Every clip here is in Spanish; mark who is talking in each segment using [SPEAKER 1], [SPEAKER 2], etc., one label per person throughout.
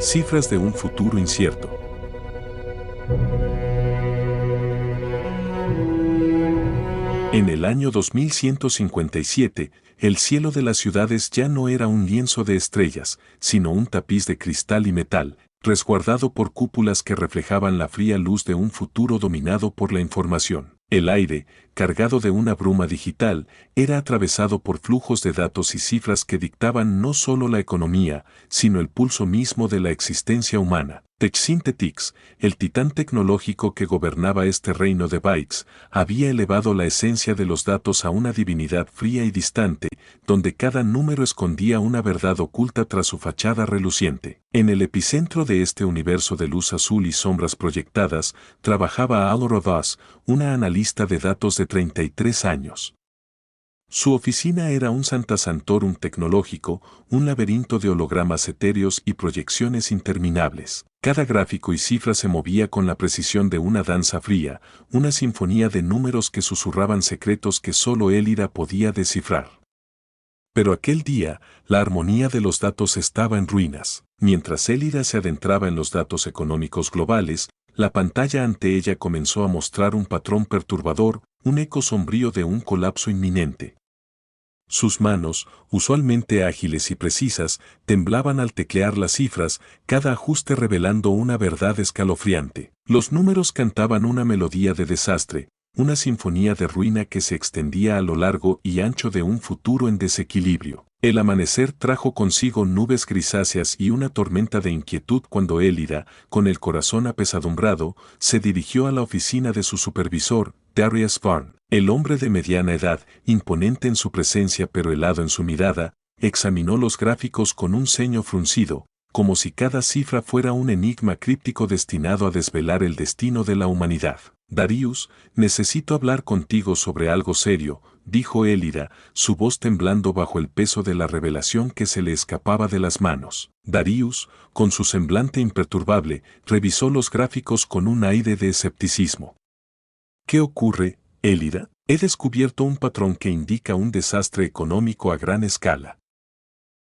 [SPEAKER 1] Cifras de un futuro incierto. En el año 2157, el cielo de las ciudades ya no era un lienzo de estrellas, sino un tapiz de cristal y metal, resguardado por cúpulas que reflejaban la fría luz de un futuro dominado por la información. El aire, cargado de una bruma digital, era atravesado por flujos de datos y cifras que dictaban no solo la economía, sino el pulso mismo de la existencia humana. TechSynthetics, el titán tecnológico que gobernaba este reino de bytes, había elevado la esencia de los datos a una divinidad fría y distante, donde cada número escondía una verdad oculta tras su fachada reluciente. En el epicentro de este universo de luz azul y sombras proyectadas, trabajaba Alora Voss, una analista de datos de 33 años. Su oficina era un Santa Santorum tecnológico, un laberinto de hologramas etéreos y proyecciones interminables. Cada gráfico y cifra se movía con la precisión de una danza fría, una sinfonía de números que susurraban secretos que solo Elira podía descifrar. Pero aquel día, la armonía de los datos estaba en ruinas. Mientras Elira se adentraba en los datos económicos globales, la pantalla ante ella comenzó a mostrar un patrón perturbador, un eco sombrío de un colapso inminente. Sus manos, usualmente ágiles y precisas, temblaban al teclear las cifras, cada ajuste revelando una verdad escalofriante. Los números cantaban una melodía de desastre, una sinfonía de ruina que se extendía a lo largo y ancho de un futuro en desequilibrio. El amanecer trajo consigo nubes grisáceas y una tormenta de inquietud cuando Elira, con el corazón apesadumbrado, se dirigió a la oficina de su supervisor, Darius Varn. El hombre de mediana edad, imponente en su presencia pero helado en su mirada, examinó los gráficos con un ceño fruncido, como si cada cifra fuera un enigma críptico destinado a desvelar el destino de la humanidad. Darius, necesito hablar contigo sobre algo serio, dijo Elira, su voz temblando bajo el peso de la revelación que se le escapaba de las manos. Darius, con su semblante imperturbable, revisó los gráficos con un aire de escepticismo. ¿Qué ocurre, Elira? He descubierto un patrón que indica un desastre económico a gran escala.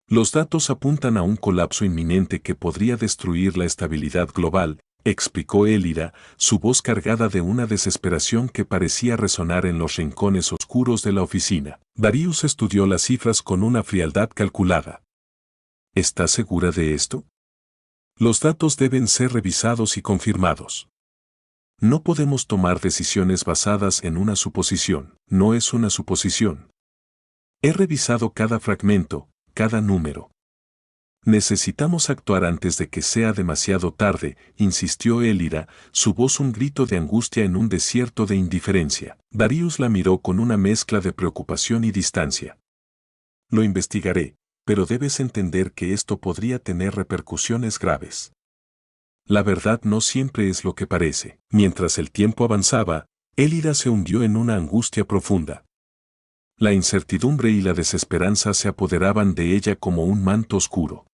[SPEAKER 1] Los datos apuntan a un colapso inminente que podría destruir la estabilidad global, explicó Elira, su voz cargada de una desesperación que parecía resonar en los rincones oscuros de la oficina. Darius estudió las cifras con una frialdad calculada. ¿Estás segura de esto? Los datos deben ser revisados y confirmados. No podemos tomar decisiones basadas en una suposición. No es una suposición. He revisado cada fragmento, cada número. Necesitamos actuar antes de que sea demasiado tarde, insistió Elira, su voz un grito de angustia en un desierto de indiferencia. Darius la miró con una mezcla de preocupación y distancia. Lo investigaré, pero debes entender que esto podría tener repercusiones graves. La verdad no siempre es lo que parece. Mientras el tiempo avanzaba, Elira se hundió en una angustia profunda. La incertidumbre y la desesperanza se apoderaban de ella como un manto oscuro.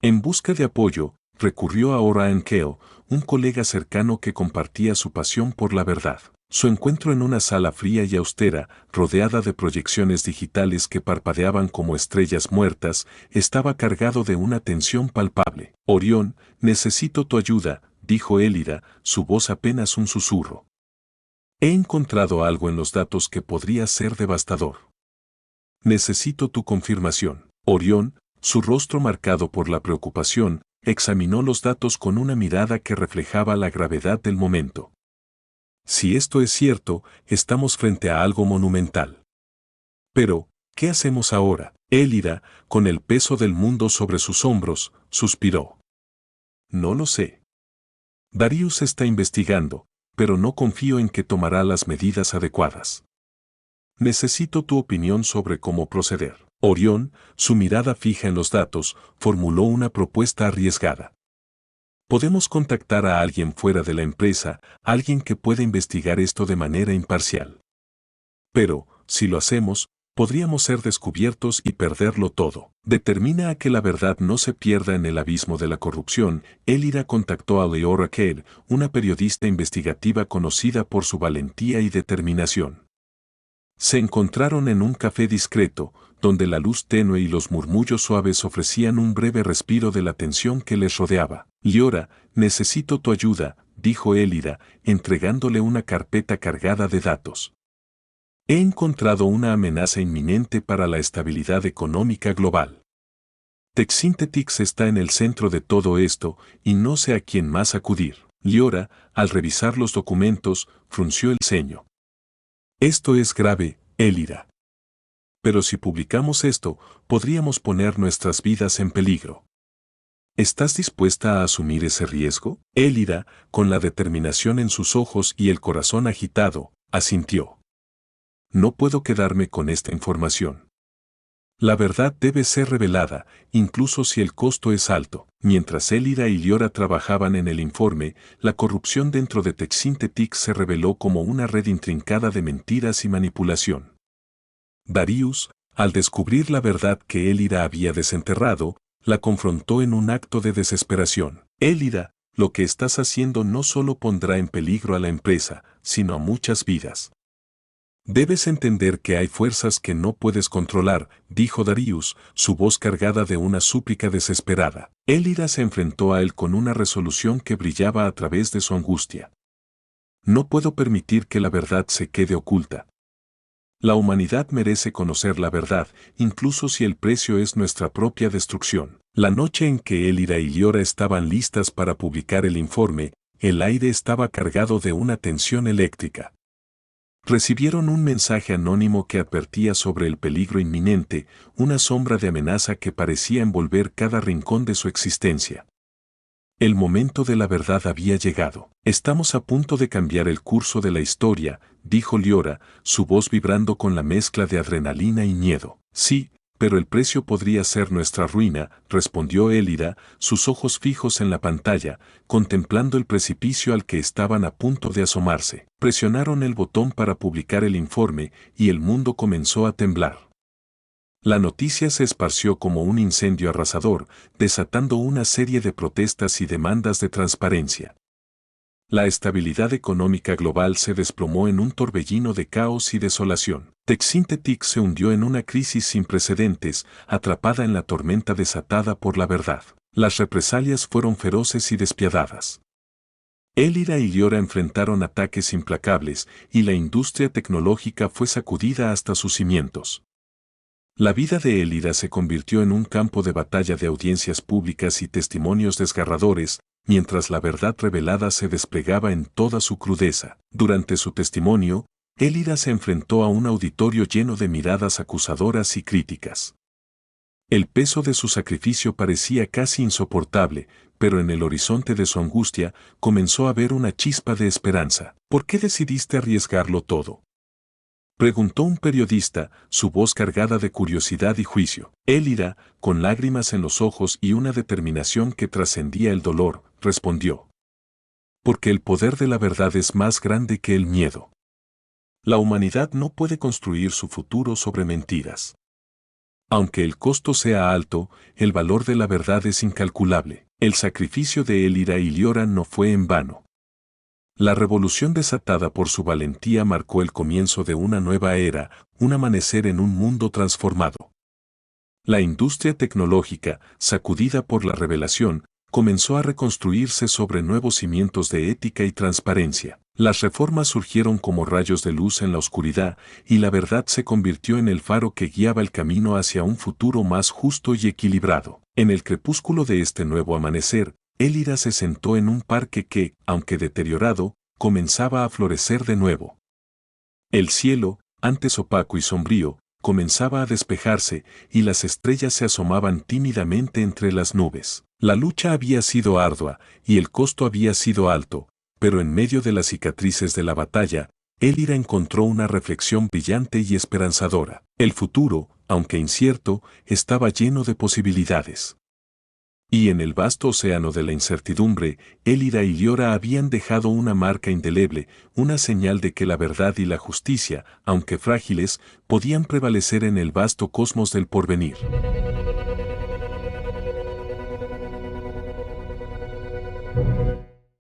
[SPEAKER 1] En busca de apoyo, recurrió a Orion Kale, un colega cercano que compartía su pasión por la verdad. Su encuentro en una sala fría y austera, rodeada de proyecciones digitales que parpadeaban como estrellas muertas, estaba cargado de una tensión palpable. Orión, necesito tu ayuda, dijo Elira, su voz apenas un susurro. He encontrado algo en los datos que podría ser devastador. Necesito tu confirmación. Orión, su rostro marcado por la preocupación, examinó los datos con una mirada que reflejaba la gravedad del momento. Si esto es cierto, estamos frente a algo monumental. Pero, ¿qué hacemos ahora? Elira, con el peso del mundo sobre sus hombros, suspiró. No lo sé. Darius está investigando, pero no confío en que tomará las medidas adecuadas. Necesito tu opinión sobre cómo proceder. Orión, su mirada fija en los datos, formuló una propuesta arriesgada. Podemos contactar a alguien fuera de la empresa, alguien que pueda investigar esto de manera imparcial. Pero, si lo hacemos, podríamos ser descubiertos y perderlo todo. Determina a que la verdad no se pierda en el abismo de la corrupción. Elira contactó a Leora Kale, una periodista investigativa conocida por su valentía y determinación. Se encontraron en un café discreto, donde la luz tenue y los murmullos suaves ofrecían un breve respiro de la tensión que les rodeaba. Liora, necesito tu ayuda, dijo Elira, entregándole una carpeta cargada de datos. He encontrado una amenaza inminente para la estabilidad económica global. Texynthetics está en el centro de todo esto y no sé a quién más acudir. Liora, al revisar los documentos, frunció el ceño. Esto es grave, Elira. Pero si publicamos esto, podríamos poner nuestras vidas en peligro. ¿Estás dispuesta a asumir ese riesgo? Elira, con la determinación en sus ojos y el corazón agitado, asintió. No puedo quedarme con esta información. La verdad debe ser revelada, incluso si el costo es alto. Mientras Elira y Liora trabajaban en el informe, la corrupción dentro de Texynthetics se reveló como una red intrincada de mentiras y manipulación. Darius, al descubrir la verdad que Elira había desenterrado, la confrontó en un acto de desesperación. Elira, lo que estás haciendo no solo pondrá en peligro a la empresa, sino a muchas vidas. Debes entender que hay fuerzas que no puedes controlar, dijo Darius, su voz cargada de una súplica desesperada. Elira se enfrentó a él con una resolución que brillaba a través de su angustia. No puedo permitir que la verdad se quede oculta. La humanidad merece conocer la verdad, incluso si el precio es nuestra propia destrucción. La noche en que Elira y Liora estaban listas para publicar el informe, el aire estaba cargado de una tensión eléctrica. Recibieron un mensaje anónimo que advertía sobre el peligro inminente, una sombra de amenaza que parecía envolver cada rincón de su existencia. El momento de la verdad había llegado. Estamos a punto de cambiar el curso de la historia, dijo Liora, su voz vibrando con la mezcla de adrenalina y miedo. Sí, pero el precio podría ser nuestra ruina, respondió Elira, sus ojos fijos en la pantalla, contemplando el precipicio al que estaban a punto de asomarse. Presionaron el botón para publicar el informe y el mundo comenzó a temblar. La noticia se esparció como un incendio arrasador, desatando una serie de protestas y demandas de transparencia. La estabilidad económica global se desplomó en un torbellino de caos y desolación. Texynthetics se hundió en una crisis sin precedentes, atrapada en la tormenta desatada por la verdad. Las represalias fueron feroces y despiadadas. Elira y Liora enfrentaron ataques implacables, y la industria tecnológica fue sacudida hasta sus cimientos. La vida de Elira se convirtió en un campo de batalla de audiencias públicas y testimonios desgarradores, mientras la verdad revelada se desplegaba en toda su crudeza. Durante su testimonio, Elira se enfrentó a un auditorio lleno de miradas acusadoras y críticas. El peso de su sacrificio parecía casi insoportable, pero en el horizonte de su angustia comenzó a ver una chispa de esperanza. ¿Por qué decidiste arriesgarlo todo?, preguntó un periodista, su voz cargada de curiosidad y juicio. Elira, con lágrimas en los ojos y una determinación que trascendía el dolor, respondió. Porque el poder de la verdad es más grande que el miedo. La humanidad no puede construir su futuro sobre mentiras. Aunque el costo sea alto, el valor de la verdad es incalculable. El sacrificio de Elira y Liora no fue en vano. La revolución desatada por su valentía marcó el comienzo de una nueva era, un amanecer en un mundo transformado. La industria tecnológica, sacudida por la revelación, comenzó a reconstruirse sobre nuevos cimientos de ética y transparencia. Las reformas surgieron como rayos de luz en la oscuridad, y la verdad se convirtió en el faro que guiaba el camino hacia un futuro más justo y equilibrado. En el crepúsculo de este nuevo amanecer, Elira se sentó en un parque que, aunque deteriorado, comenzaba a florecer de nuevo. El cielo, antes opaco y sombrío, comenzaba a despejarse y las estrellas se asomaban tímidamente entre las nubes. La lucha había sido ardua y el costo había sido alto, pero en medio de las cicatrices de la batalla, Elira encontró una reflexión brillante y esperanzadora. El futuro, aunque incierto, estaba lleno de posibilidades. Y en el vasto océano de la incertidumbre, Elira y Liora habían dejado una marca indeleble, una señal de que la verdad y la justicia, aunque frágiles, podían prevalecer en el vasto cosmos del porvenir.